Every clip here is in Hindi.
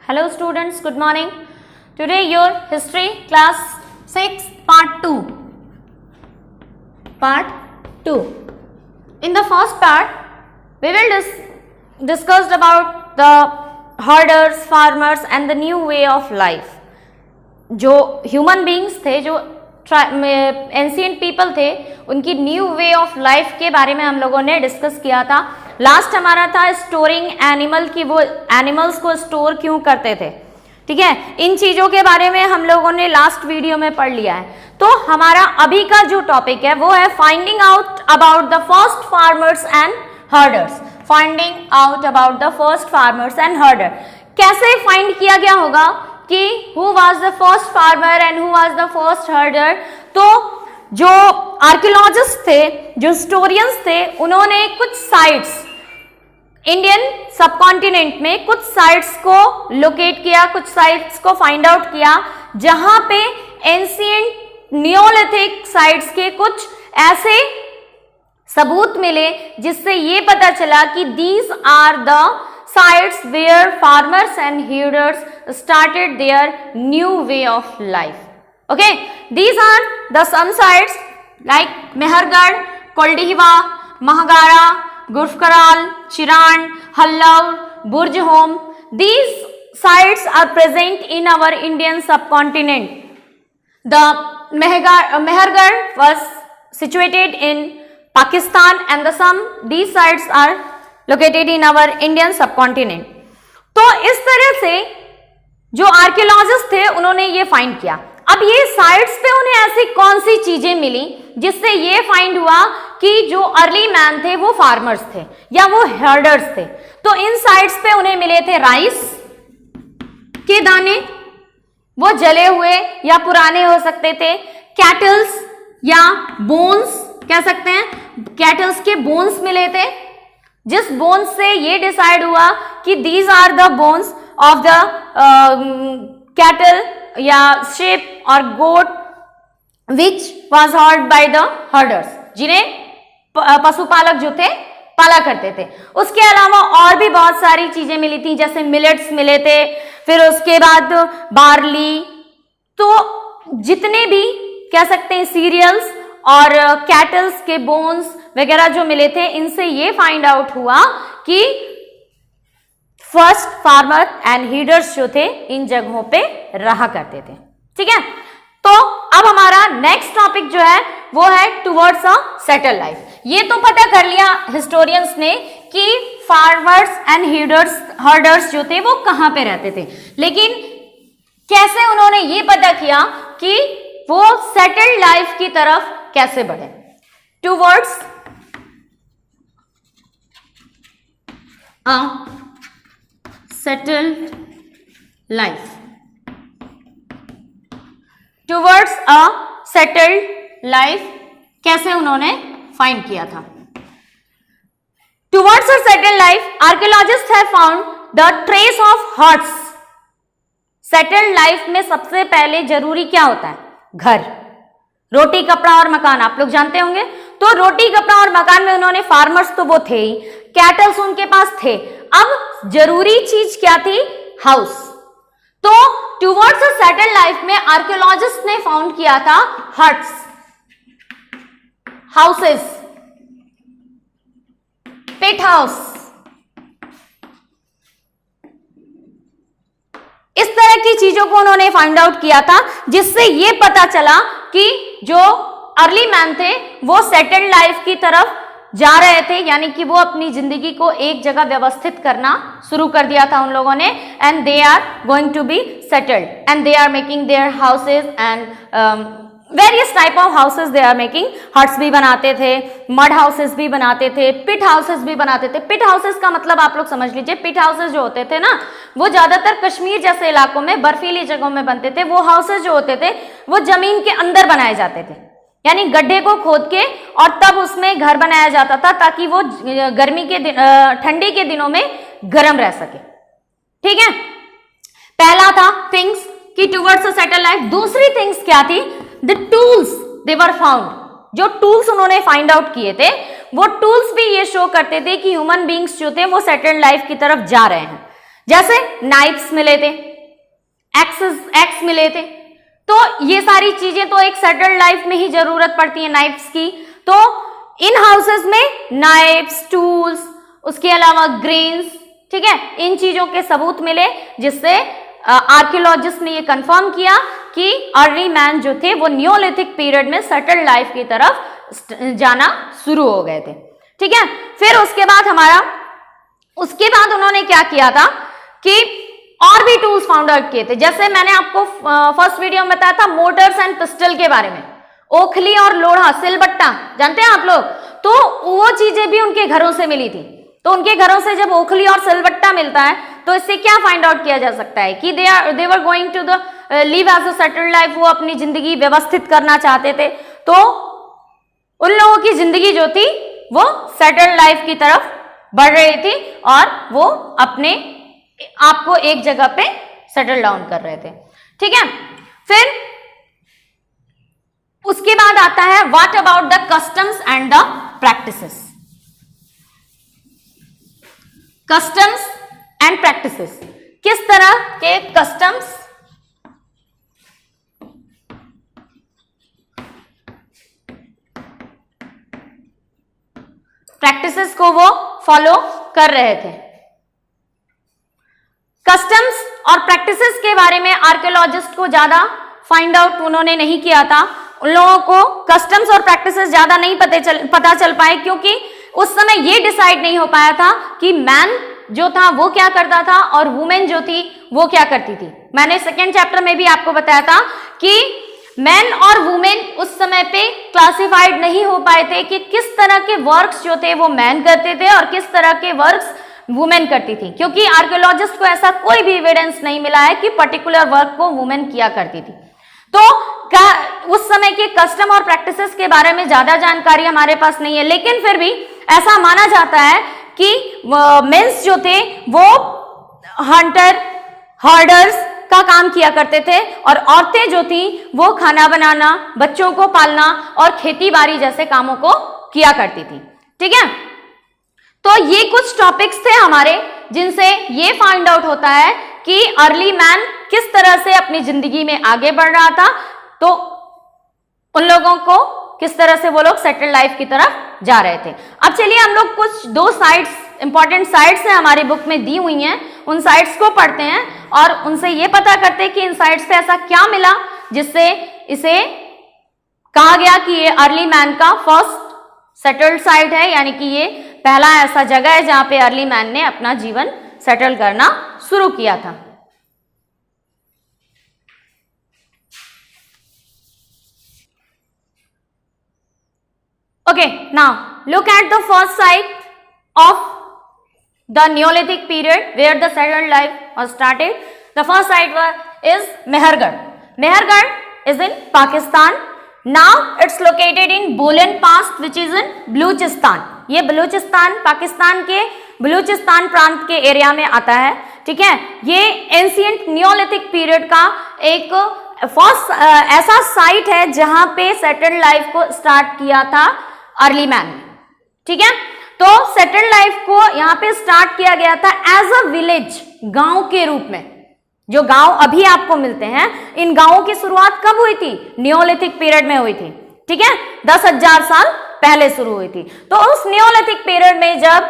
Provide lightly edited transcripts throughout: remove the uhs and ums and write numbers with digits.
Hello students, good morning. Today your history class 6 part 2. Part 2. In the first part we will discuss about the herders, farmers and the new way of life. जो ह्यूमन बींग्स थे, जो एंशिएंट पीपल थे, उनकी न्यू वे ऑफ लाइफ के बारे में हम लोगों ने डिस्कस किया था. लास्ट हमारा था स्टोरिंग एनिमल की, वो एनिमल्स को स्टोर क्यों करते थे. ठीक है, इन चीजों के बारे में हम लोगों ने लास्ट वीडियो में पढ़ लिया है. तो हमारा अभी का जो टॉपिक है वो है finding out about the first farmers and herders. Finding out about the first farmers and हर्डर. कैसे फाइंड किया गया होगा कि who was the first farmer and who was the first हर्डर. तो जो आर्कियोलॉजिस्ट थे, जो हिस्टोरियंस थे, उन्होंने कुछ साइट्स इंडियन सबकॉन्टिनेंट में कुछ साइट्स को लोकेट किया, कुछ साइट्स को फाइंड आउट किया जहां पे एंशिएंट नियोलिथिक साइट्स के कुछ ऐसे सबूत मिले जिससे ये पता चला कि these are the sites where farmers and herders started their new way of life. Okay, these are the some sites like Mehergarh, Koldihiwa, Mahagara, Gurfkaral, Chiran, Hallaur, Burjhom. These sites are present in our Indian subcontinent. The Mehergarh was situated in Pakistan and these sites are located in our Indian subcontinent. तो इस तरह से जो आर्कियोलॉजिस्ट थे उन्होंने ये फाइंड किया. अब ये साइट्स पे उन्हें ऐसी कौन सी चीजें मिली जिससे ये फाइंड हुआ कि जो अर्ली मैन थे वो फार्मर्स थे या वो हर्डर्स थे. तो इन साइट्स पे उन्हें मिले थे राइस के दाने, वो जले हुए या पुराने हो सकते थे. कैटल्स या बोन्स कह सकते हैं, कैटल्स के बोन्स मिले थे जिस बोन्स से ये डिसाइड हुआ कि these are the bones of the cattle या sheep और goat which was herd by the herders, जिन्हें पशुपालक जो थे पाला करते थे. उसके अलावा और भी बहुत सारी चीजें मिली थी, जैसे मिलेट्स मिले थे, फिर उसके बाद बार्ली. तो जितने भी कह सकते हैं सीरियल्स और कैटल्स के बोन्स वगैरह जो मिले थे, इनसे ये फाइंड आउट हुआ कि फर्स्ट फार्मर एंड हीडर्स जो थे इन जगहों पे रहा करते थे. ठीक है, तो अब हमारा नेक्स्ट टॉपिक जो है वो है टुवर्ड्स अ सेटल लाइफ. ये तो पता कर लिया हिस्टोरियंस ने कि फार्मर्स एंड हर्डर्स जो थे वो कहां पे रहते थे, लेकिन कैसे उन्होंने ये पता किया कि वो सेटल्ड लाइफ की तरफ कैसे बढ़े. Towards a settled life. Towards a settled life कैसे उन्होंने फाइंड किया था. Towards a settled life, archaeologists have found the trace of huts. Settled life में सबसे पहले जरूरी क्या होता है? घर, रोटी कपड़ा और मकान. आप लोग जानते होंगे. तो रोटी कपड़ा और मकान में उन्होंने, फार्मर्स तो वो थे ही, कैटल्स उनके पास थे. अब जरूरी चीज क्या थी? हाउस. तो टुवर्ड्स अ सेटल्ड लाइफ में आर्कियोलॉजिस्ट ने फाउंड किया था हट्स, हाउसेस, पिट हाउस. इस तरह की चीजों को उन्होंने फाइंड आउट किया था जिससे ये पता चला कि जो अर्ली मैन थे वो सेटल्ड लाइफ की तरफ जा रहे थे, यानी कि वो अपनी जिंदगी को एक जगह व्यवस्थित करना शुरू कर दिया था उन लोगों ने. And they are going to be settled and they are making their houses and various type of houses they are making. Huts भी बनाते थे, मड हाउसेज भी बनाते थे, पिट हाउसेज भी बनाते थे. पिट हाउसेज का मतलब आप लोग समझ लीजिए, पिट हाउसेज जो होते थे ना, वो ज्यादातर कश्मीर जैसे इलाकों में, बर्फीली जगहों में बनते थे. वो हाउसेज जो होते थे वो जमीन के अंदर बनाए जाते थे, यानी गड्ढे को खोद के और तब उसमें घर बनाया जाता था ताकि वो गर्मी के दिन, ठंडी के दिनों में गर्म रह सके. ठीक है, पहला था थिंग्स कि टुवर्ड्स अ सेटल्ड लाइफ. दूसरी थिंग्स क्या थी? The tools they were found. जो टूल्स उन्होंने फाइंड आउट किए थे वो टूल्स भी ये शो करते थे कि ह्यूमन बींग्स जो थे वो सेटल्ड लाइफ की तरफ जा रहे हैं. जैसे नाइफ्स मिले थे, एक्स मिले थे। तो ये सारी चीजें तो एक सेटल्ड लाइफ में ही जरूरत पड़ती है नाइफ्स की। तो इन हाउसेस में नाइफ्स, टूल्स, उसके अलावा ग्रेन्स, ठीक है, इन चीजों के सबूत मिले, जिससे आर्कियोलॉजिस्ट ने ये कंफर्म किया कि अर्ली मैन जो थे वो नियोलिथिक पीरियड में सेटल्ड लाइफ की तरफ जाना शुरू हो गए थे। ठीक है, फिर उसके बाद उन्होंने क्या किया था कि और भी टूल्स फाउंड आउट किए थे। जैसे मैंने आपको फर्स्ट वीडियो में बताया था मोटर्स एंड पिस्टल के बारे में, ओखली और लोढ़ा, सिलबट्टा, जानते हैं आप लोग? तो वो चीजें भी उनके घरों से मिली थी। तो उनके घरों से जब ओखली और सिलबट्टा मिलता है तो इससे क्या फाइंड आउट किया जा सकता है कि they were going to the live as a settled life, वो अपनी जिंदगी व्यवस्थित करना चाहते थे। तो उन लोगों की जिंदगी जो थी वो सेटल्ड लाइफ की तरफ बढ़ रही थी और वो अपने आपको एक जगह पे सेटल डाउन कर रहे थे। ठीक है, फिर उसके बाद आता है what about the customs and the practices. Customs and practices, किस तरह के कस्टम्स प्रैक्टिसेस को वो फॉलो कर रहे थे। कस्टम्स और प्रैक्टिसेस के बारे में आर्कियोलॉजिस्ट को ज्यादा फाइंड आउट उन्होंने नहीं किया था। उन लोगों को कस्टम्स और प्रैक्टिसेस ज्यादा नहीं पता चल पाए, क्योंकि उस समय ये डिसाइड नहीं हो पाया था कि मैन जो था वो क्या करता था और वुमेन जो थी वो क्या करती थी। मैंने सेकेंड चैप्टर में भी आपको बताया था कि मैन और वुमेन उस समय पे क्लासिफाइड नहीं हो पाए थे कि किस तरह के वर्क्स जो थे वो मैन करते थे और किस तरह के वर्क्स वुमेन करती थी, क्योंकि आर्कियोलॉजिस्ट को ऐसा कोई भी एविडेंस नहीं मिला है कि पर्टिकुलर वर्क को वुमेन किया करती थी। तो उस समय के कस्टम और प्रैक्टिसेस के बारे में ज्यादा जानकारी हमारे पास नहीं है, लेकिन फिर भी ऐसा माना जाता है कि मेंस जो थे वो हंटर, हर्डर्स का काम किया करते थे और औरतें जो थी वो खाना बनाना, बच्चों को पालना और खेती बाड़ी जैसे कामों को किया करती थी। ठीक है, तो ये कुछ टॉपिक्स थे हमारे जिनसे ये फाइंड आउट होता है कि अर्ली मैन किस तरह से अपनी जिंदगी में आगे बढ़ रहा था, तो उन लोगों को किस तरह से वो लोग सेटल लाइफ की तरफ जा रहे थे। अब चलिए हम लोग कुछ 2 साइट्स, इंपॉर्टेंट साइट्स हैं हमारी बुक में दी हुई हैं, उन साइट्स को पढ़ते हैं और उनसे ये पता करते हैं कि इन साइट्स से ऐसा क्या मिला जिससे इसे कहा गया कि ये अर्ली मैन का फर्स्ट सेटल्ड साइट है, यानी कि ये पहला ऐसा जगह है जहां पे अर्ली मैन ने अपना जीवन सेटल करना शुरू किया था। Okay, now look at the first site of the Neolithic period where the settled life was started. The first site is Mehergarh. Mehergarh is in Pakistan. Now it's located in Bolan Pass, which is in Baluchistan. ये बलूचिस्तान, पाकिस्तान के बलूचिस्तान प्रांत के एरिया में आता है। ठीक है, ये एंशिएंट नियोलिथिक पीरियड का एक फर्स्ट ऐसा साइट है जहां पे सेटल्ड लाइफ को स्टार्ट किया था अर्ली मैन। ठीक है, तो सेटल्ड लाइफ को यहाँ पे स्टार्ट किया गया था एज अ विलेज, गांव के रूप में। जो गांव अभी आपको मिलते हैं, इन गांवों की शुरुआत कब हुई थी? नियोलिथिक पीरियड में हुई थी। ठीक है, 10,000 साल पहले शुरू हुई थी। तो उस नियोलिथिक पीरियड में जब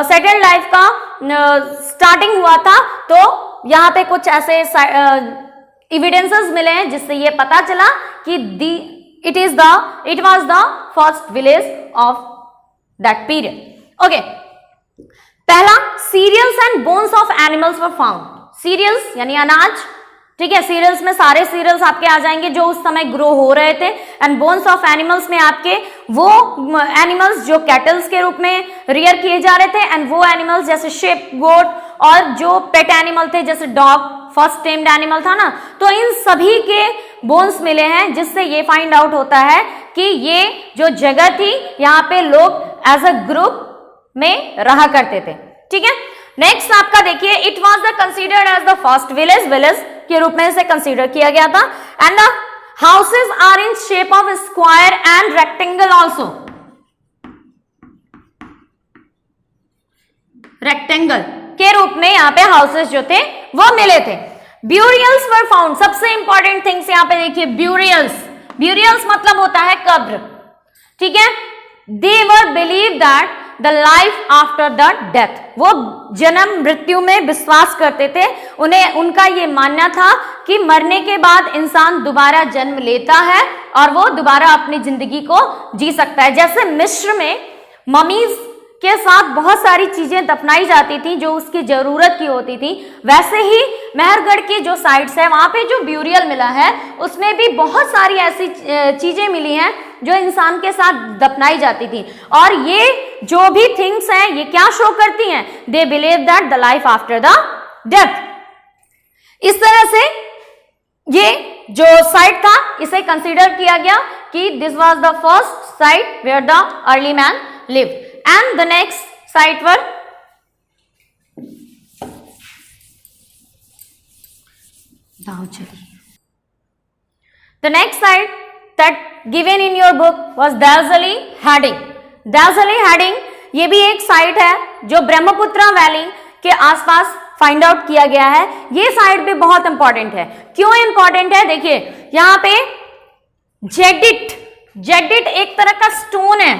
सेटल्ड लाइफ का स्टार्टिंग हुआ था तो यहाँ पे कुछ ऐसे एविडेंसेस मिले हैं जिससे ये पता चला कि it was the first village of that period. Okay, पहला, cereals and bones of animals were found. Cereals यानी अनाज, ठीक है, सीरियल्स में सारे सीरियल्स आपके आ जाएंगे जो उस समय ग्रो हो रहे थे, एंड बोन्स ऑफ एनिमल्स में आपके वो एनिमल्स जो कैटल्स के रूप में रियर किए जा रहे थे, एंड वो एनिमल्स जैसे शिप, गोट और जो पेट एनिमल थे जैसे डॉग, फर्स्ट टेम्ड एनिमल था ना, तो इन सभी के बोन्स मिले हैं, जिससे ये फाइंड आउट होता है कि ये जो जगह थी यहाँ पे लोग एज अ ग्रुप में रहा करते थे। ठीक है, नेक्स्ट आपका देखिए, it was the considered as the first village के रूप में इसे कंसीडर किया गया था, and the houses are in shape of square and rectangle also. Rectangle के रूप में यहाँ पे हाउसेस जो थे वो मिले थे। ब्यूरियल्स वर फाउंड, सबसे इंपॉर्टेंट थिंग्स यहाँ पे देखिए, ब्यूरियल्स, ब्यूरियल्स मतलब होता है कब्र, ठीक है। They were believe that the life after the death, वो जन्म मृत्यु में विश्वास करते थे, उन्हें उनका ये मानना था कि मरने के बाद इंसान दोबारा जन्म लेता है और वो दोबारा अपनी जिंदगी को जी सकता है। जैसे मिस्र में ममीज के साथ बहुत सारी चीजें दफनाई जाती थी जो उसकी जरूरत की होती थी, वैसे ही मेहरगढ़ की जो साइट्स है वहां पे जो ब्यूरियल मिला है उसमें भी बहुत सारी ऐसी चीजें मिली हैं जो इंसान के साथ दफनाई जाती थी। और ये जो भी थिंग्स हैं ये क्या शो करती हैं, they believe that the life after the death. इस तरह से ये जो साइट था इसे कंसीडर किया गया कि this was the first site where the early man lived. And the next site were Daujali. The next site that given in your book was Daujali Heading. Daujali Heading ये भी एक साइट है जो ब्रह्मपुत्रा वैली के आसपास फाइंड आउट किया गया है। ये साइट भी बहुत इंपॉर्टेंट है। क्यों इंपॉर्टेंट है, देखिए यहाँ पे जेडिट एक तरह का स्टोन है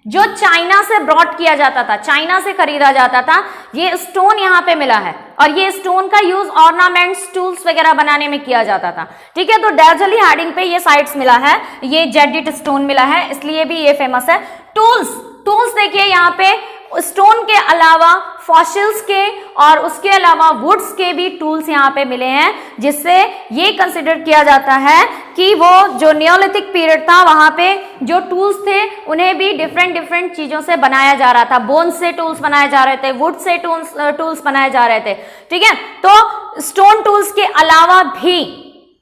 जो चाइना से ब्रॉट किया जाता था, चाइना से खरीदा जाता था। ये स्टोन यहाँ पे मिला है और ये स्टोन का यूज ऑर्नामेंट्स, टूल्स वगैरह बनाने में किया जाता था, ठीक है। तो दाउजली हेडिंग पे ये साइट्स मिला है, ये जेडिट स्टोन मिला है, इसलिए भी ये फेमस है। टूल्स देखिए यहाँ पे स्टोन के अलावा फॉसिल्स के और उसके अलावा वुड्स के भी टूल्स यहाँ पे मिले हैं, जिससे ये कंसिडर किया जाता है कि वो जो नियोलिथिक पीरियड था वहां पे जो टूल्स थे उन्हें भी डिफरेंट चीजों से बनाया जा रहा था। बोन्स से टूल्स बनाए जा रहे थे, वुड से टूल्स बनाए जा रहे थे, ठीक है। तो स्टोन टूल्स के अलावा भी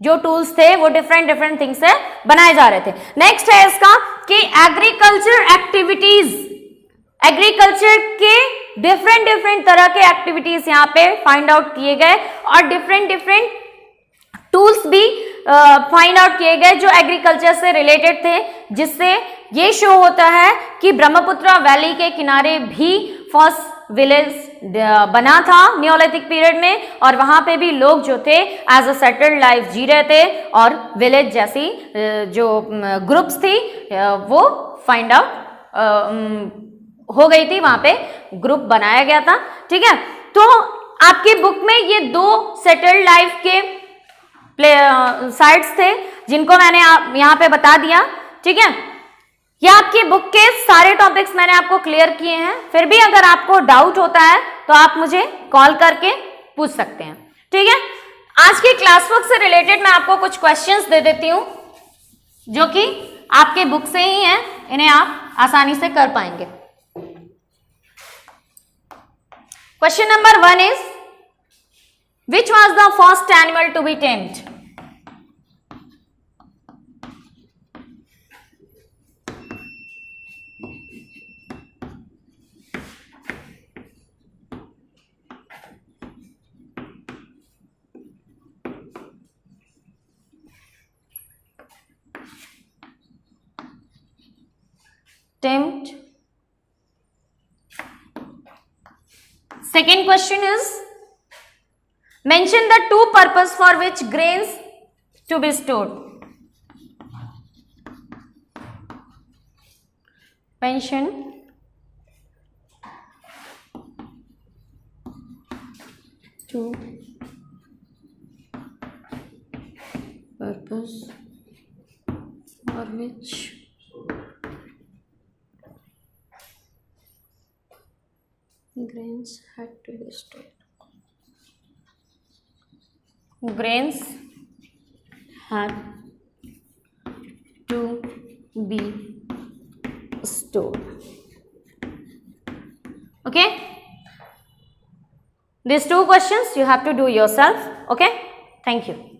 जो टूल्स थे वो डिफरेंट थिंग्स से बनाए जा रहे थे। नेक्स्ट है इसका कि एग्रीकल्चर एक्टिविटीज, एग्रीकल्चर के डिफरेंट तरह के एक्टिविटीज यहाँ पे फाइंड आउट किए गए और डिफरेंट टूल्स भी फाइंड आउट किए गए जो एग्रीकल्चर से रिलेटेड थे, जिससे ये शो होता है कि ब्रह्मपुत्रा वैली के किनारे भी फर्स्ट विलेज बना था नियोलिथिक पीरियड में और वहां पे भी लोग जो थे एज अ सेटल्ड लाइफ जी रहे थे और विलेज जैसी जो ग्रुप्स थी वो फाइंड आउट हो गई थी, वहां पे ग्रुप बनाया गया था, ठीक है। तो आपकी बुक में ये दो सेटल्ड लाइफ के साइट्स थे जिनको मैंने यहाँ पे बता दिया, ठीक है। ये आपकी बुक के सारे टॉपिक्स मैंने आपको क्लियर किए हैं। फिर भी अगर आपको डाउट होता है तो आप मुझे कॉल करके पूछ सकते हैं, ठीक है। आज की क्लास वर्क से रिलेटेड मैं आपको कुछ क्वेश्चंस दे देती हूं जो कि आपके बुक से ही हैं, इन्हें आप आसानी से कर पाएंगे। Question number 1 is, which was the first animal to be tamed? Tamed. Second question is, mention the two purpose for which grains to be stored. Mention two purpose for which grains had to be stored. Grains had to be stored. Okay, these two questions you have to do yourself. Okay, thank you.